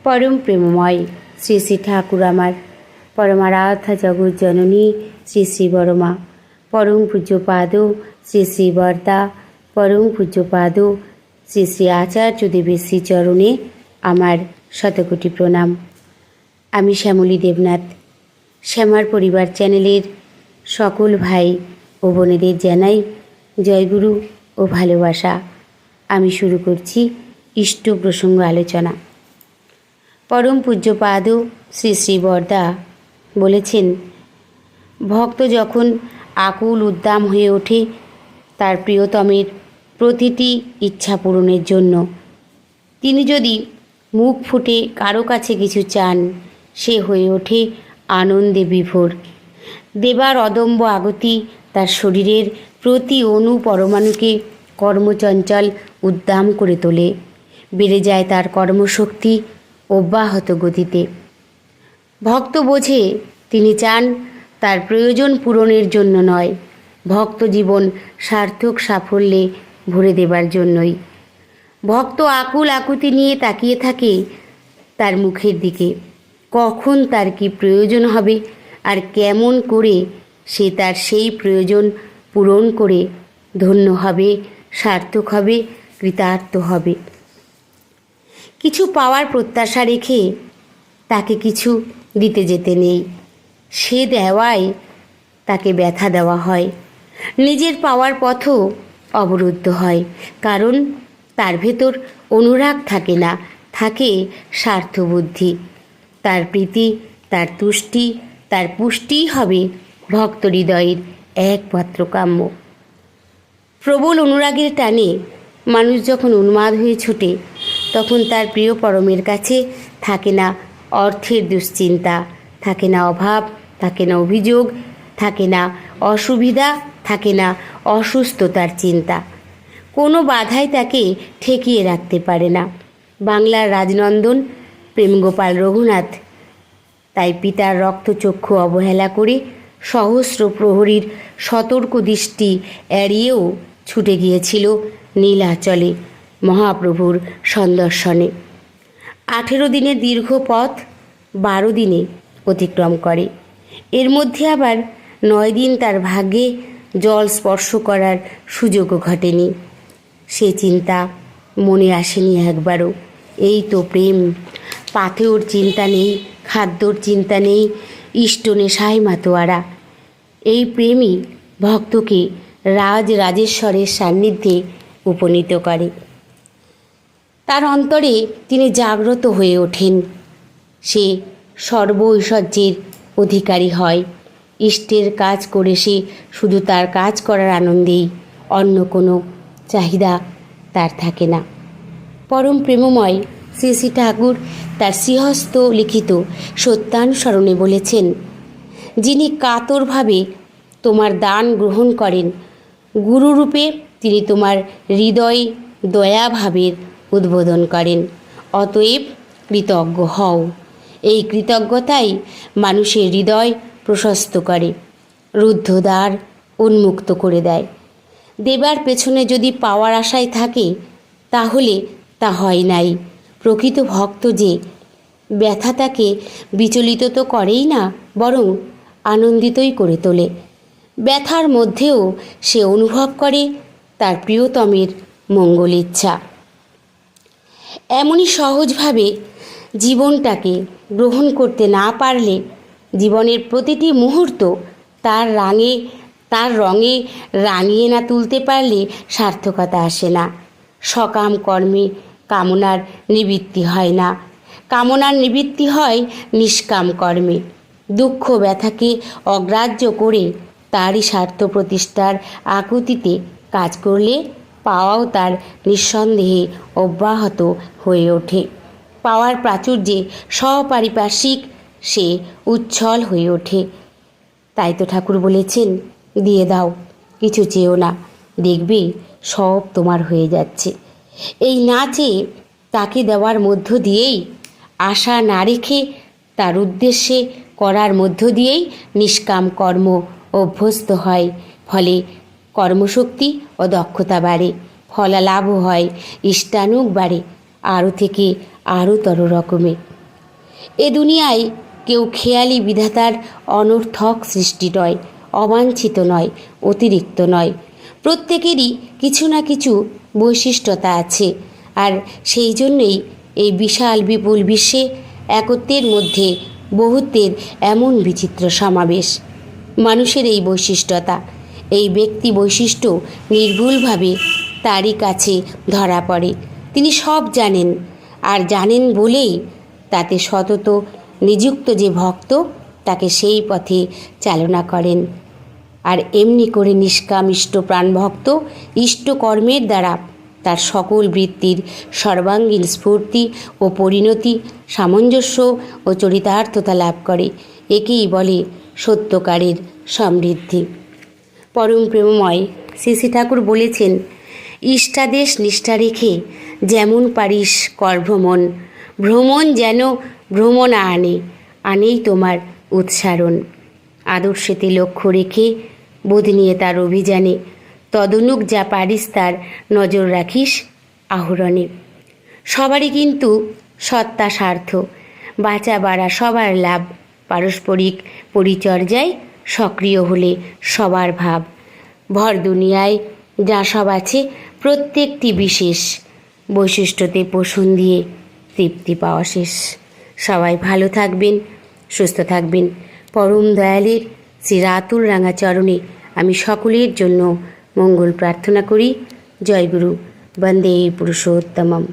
পরম প্রেমময় শ্রী শ্রী ঠাকুর আমার পরমারাধ্যা জগৎ জননী শ্রী শ্রী বড়মা, পরম পূজ্যপাদ শ্রী শ্রী বরদা, পরম পূজ্যপাদ শ্রী শ্রী আচার্য দেবের শ্রীচরণে আমার শতকোটি প্রণাম। আমি শ্যামলী দেবনাথ। শ্যামার পরিবার চ্যানেলের সকল ভাই ও বোনেদের জানাই জয়গুরু ও ভালোবাসা। আমি শুরু করছি ইষ্ট প্রসঙ্গ আলোচনা। পরম পূজ্যপাদ শ্রী শ্রী বরদা বলেছেন, ভক্ত যখন আকুল উদ্দাম হয়ে ওঠে তার প্রিয়তমের প্রতিটি ইচ্ছা পূরণের জন্য, তিনি যদি মুখ ফুটে কারো কাছে কিছু চান, সে হয়ে ওঠে আনন্দে বিভোর। দেবার অদম্য আগতি তার শরীরের প্রতি অণু পরমাণুকে কর্মচঞ্চল উদ্দাম করে তোলে। বেড়ে যায় তার কর্মশক্তি অব্যাহত গতিতে। ভক্ত বোঝে তিনি চান তার প্রয়োজন পূরণের জন্য নয়, ভক্ত জীবন সার্থক সাফল্যে ভরে দেবার জন্যই। ভক্ত আকুল আকুতি নিয়ে তাকিয়ে থাকে তার মুখের দিকে, কখন তার কি প্রয়োজন হবে আর কেমন করে সে তার সেই প্রয়োজন পূরণ করে ধন্য হবে, সার্থক হবে, কৃতার্থ হবে। কিছু পাওয়ার প্রত্যাশা রেখে তাকে কিছু দিতে যেতে নেই, সে দেওয়ায় তাকে ব্যথা দেওয়া হয়। নিজের পাওয়ার পথও অবরুদ্ধ হয়, কারণ তার ভেতর অনুরাগ থাকে না, থাকে স্বার্থবুদ্ধি। তার প্রীতি, তার তুষ্টি, তার পুষ্টিই হবে ভক্ত হৃদয়ের একমাত্র কাম্য। প্রবল অনুরাগের টানে মানুষ যখন উন্মাদ হয়ে ছোটে, তখন তার প্রিয় পরমের কাছে থাকে না অর্থের দুশ্চিন্তা, থাকে না অভাব, থাকে না অভিযোগ, থাকে না অসুবিধা, থাকে না অসুস্থতার চিন্তা। কোনো বাধাই তাকে ঠেকিয়ে রাখতে পারে না। বাংলার রাজনন্দন প্রেমগোপাল রঘুনাথ তাই পিতার রক্তচক্ষু অবহেলা করে সহস্র প্রহরীর সতর্ক দৃষ্টি এড়িয়েও ছুটে গিয়েছিল নীলাচলে মহাপ্রভুর সন্দর্শনে। 18 দিনের দীর্ঘ পথ 12 দিনে অতিক্রম করে। এর মধ্যে আবার 9 দিন তার ভাগ্যে জল স্পর্শ করার সুযোগও ঘটেনি। সে চিন্তা মনে আসেনি একবারও। এই তো প্রেম। পাথেওর চিন্তা নেই, খাদ্যর চিন্তা নেই, ইষ্টনেশায় মাতোয়ারা। এই প্রেমই ভক্তকে রাজরাজেশ্বরের সান্নিধ্যে উপনীত করে। তার অন্তরে তিনি জাগ্রত হয়ে ওঠেন। সে সর্ব ঐশ্বর্যের অধিকারী হয়। ইষ্টের কাজ করে সে শুধু তার কাজ করার আনন্দেই, অন্য কোনো চাহিদা তার থাকে না। পরম প্রেমময় শ্রী শ্রী ঠাকুর তার শ্রীহস্ত লিখিত সত্যানুসরণে বলেছেন, যিনি কাতরভাবে তোমার দান গ্রহণ করেন, গুরুরূপে তিনি তোমার হৃদয় দয়াভাবের উদ্বোধন করেন। অতএব কৃতজ্ঞ হও। এই কৃতজ্ঞতাই মানুষের হৃদয় প্রশস্ত করে, রুদ্ধ দ্বার উন্মুক্ত করে দেয়। দেবার পেছনে যদি পাওয়ার আশায় থাকে, তাহলে তা হয় নাই। প্রকৃত ভক্ত যে ব্যথা তাকে বিচলিত তো করেই না, বরং আনন্দিতই করে তোলে। ব্যথার মধ্যেও সে অনুভব করে তার প্রিয়তমের মঙ্গল ইচ্ছা। এমনই সহজভাবে জীবনটাকে গ্রহণ করতে না পারলে, জীবনের প্রতিটি মুহূর্ত তার রঙে রাঙিয়ে না তুলতে পারলে সার্থকতা আসে না। সকাম কর্মে কামনার নিবৃত্তি হয় না, কামনার নিবৃত্তি হয় নিষ্কাম কর্মে। দুঃখ ব্যথাকে অগ্রাহ্য করে তারই স্বার্থ প্রতিষ্ঠার আকুতিতে কাজ করলে পাওয়াও তার নিঃসন্দেহে অব্যাহত হয়ে ওঠে। পাওয়ার প্রাচুর্যে সপারিপার্শ্বিক সে উচ্ছল হয়ে ওঠে। তাই তো ঠাকুর বলেছেন, দিয়ে দাও, কিছু চেয়েও না, দেখবে সব তোমার হয়ে যাচ্ছে। এই না চেয়ে তাকে দেওয়ার মধ্য দিয়েই, আশা না রেখে তার উদ্দেশ্যে করার মধ্য দিয়েই নিষ্কাম কর্ম অভ্যস্ত হয়। ফলে কর্মশক্তি ও দক্ষতা বাড়ে, ফলালাভও হয়, ইষ্টানুগ বাড়ে, আরও থেকে আরোতর রকমে। এ দুনিয়ায় কেউ খেয়ালি বিধাতার অনর্থক সৃষ্টি নয়, অবাঞ্ছিত নয়, অতিরিক্ত নয়। প্রত্যেকেরই কিছু না কিছু বৈশিষ্ট্যতা আছে, আর সেই জন্যেই এই বিশাল বিপুল বিশ্বে একত্বের মধ্যে বহুত্বের এমন বিচিত্র সমাবেশ। মানুষের এই বৈশিষ্ট্যতা, এই ব্যক্তি বৈশিষ্ট্য নির্ভুলভাবে তারই কাছে ধরা পড়ে। তিনি সব জানেন, আর জানেন বলেই তাতে সতত নিযুক্ত যে ভক্ত তাকে সেই পথে চালনা করেন। আর এমনি করে নিষ্কাম ইষ্ট প্রাণভক্ত ইষ্টকর্মের দ্বারা তার সকল বৃত্তির সর্বাঙ্গীন স্ফূর্তি ও পরিণতি, সামঞ্জস্য ও চরিতার্থতা লাভ করে। একেই বলে সত্যকারের সমৃদ্ধি। পরম প্রেমময় শ্রী শ্রী ঠাকুর বলেছেন, ইষ্টাদেশ নিষ্ঠা রেখে যেমন পারিস কর ভ্রমণ, ভ্রমণ যেন ভ্রমণ আনেই তোমার উৎসারণ। আদর্শেতে লক্ষ্য রেখে বোধ নিয়ে তার অভিযানে তদনুক যা পারিস তার নজর রাখিস আহরণে। সবারই কিন্তু সত্তা স্বার্থ, বাঁচা বাড়া সবার লাভ, পারস্পরিক পরিচর্যায় সক্রিয় হলে সবার ভাব। ভর দুনিয়ায় যা সব আছে প্রত্যেকটি বিশেষ বৈশিষ্ট্যতে পোষণ দিয়ে তৃপ্তি পাওয়া শেষ। সবাই ভালো থাকবেন, সুস্থ থাকবেন। পরম দয়ালের শ্রী রাতুল রাঙা চরণে আমি সকলের জন্য মঙ্গল প্রার্থনা করি। জয় গুরু, বন্দে পুরুষোত্তমম।